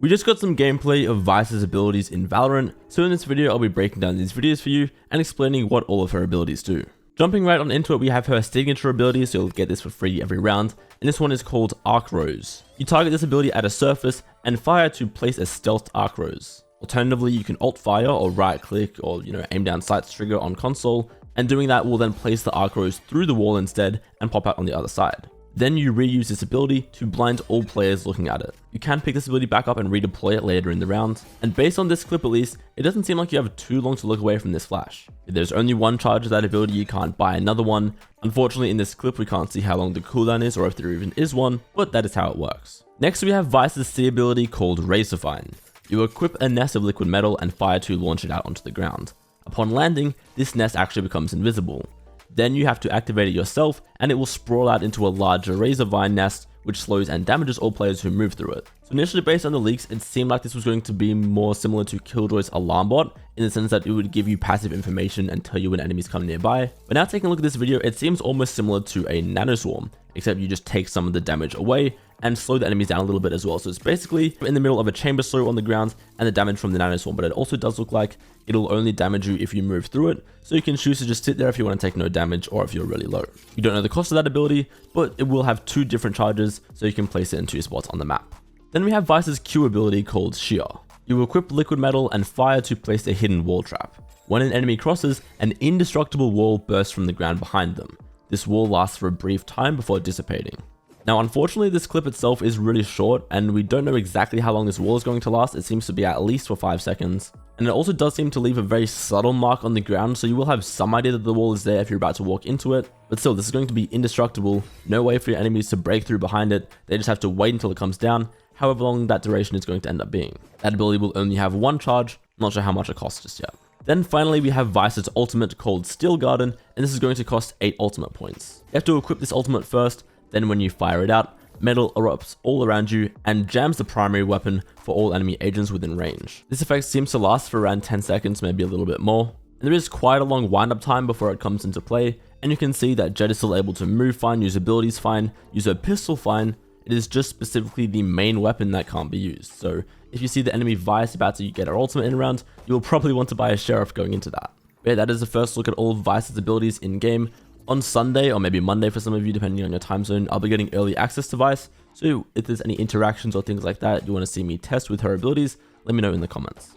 We just got some gameplay of Vyse's abilities in Valorant, so in this video I'll be breaking down these videos for you and explaining what all of her abilities do. Jumping right on into it, we have her signature ability, so you'll get this for free every round, and this one is called Arc Rose. You target this ability at a surface and fire to place a stealthed arc rose. Alternatively, you can alt fire or right click or aim down sights trigger on console, and doing that will then place the arc rose through the wall instead and pop out on the other side. Then you reuse this ability to blind all players looking at it. You can pick this ability back up and redeploy it later in the round, and based on this clip at least, it doesn't seem like you have too long to look away from this flash. If there's only one charge of that ability, you can't buy another one. Unfortunately, in this clip we can't see how long the cooldown is or if there even is one, but that is how it works. Next we have Vyse's C ability called Razorvine. You equip a nest of liquid metal and fire to launch it out onto the ground. Upon landing, this nest actually becomes invisible. Then you have to activate it yourself and it will sprawl out into a larger Razorvine nest, which slows and damages all players who move through it. So initially, based on the leaks, it seemed like this was going to be more similar to Killjoy's alarm bot, in the sense that it would give you passive information and tell you when enemies come nearby. But now taking a look at this video, it seems almost similar to a nanoswarm, except you just take some of the damage away and slow the enemies down a little bit as well. So it's basically in the middle of a chamber slow on the ground and the damage from the nanoswarm, but it also does look like it'll only damage you if you move through it, so you can choose to just sit there if you want to take no damage or if you're really low. You don't know the cost of that ability, but it will have two different charges, so you can place it in two spots on the map. Then we have Vyse's Q ability called Shear. You equip liquid metal and fire to place a hidden wall trap. When an enemy crosses, an indestructible wall bursts from the ground behind them. This wall lasts for a brief time before dissipating. Now unfortunately, this clip itself is really short and we don't know exactly how long this wall is going to last. It seems to be at least for 5 seconds. And it also does seem to leave a very subtle mark on the ground, so you will have some idea that the wall is there if you're about to walk into it. But still, this is going to be indestructible. No way for your enemies to break through behind it. They just have to wait until it comes down, however long that duration is going to end up being. That ability will only have one charge. I'm not sure how much it costs just yet. Then finally we have Vyse's ultimate called Steel Garden, and this is going to cost 8 ultimate points. You have to equip this ultimate first, then when you fire it out, metal erupts all around you and jams the primary weapon for all enemy agents within range. This effect seems to last for around 10 seconds, maybe a little bit more. And there is quite a long wind up time before it comes into play, and you can see that Jet is still able to move fine, use abilities fine, use her pistol fine. It is just specifically the main weapon that can't be used. So if you see the enemy Vyse about to get her ultimate in a round, you will probably want to buy a Sheriff going into that. But yeah, that is the first look at all of Vyse's abilities in game. On Sunday, or maybe Monday for some of you, depending on your time zone, I'll be getting early access to Vyse. So if there's any interactions or things like that you want to see me test with her abilities, let me know in the comments.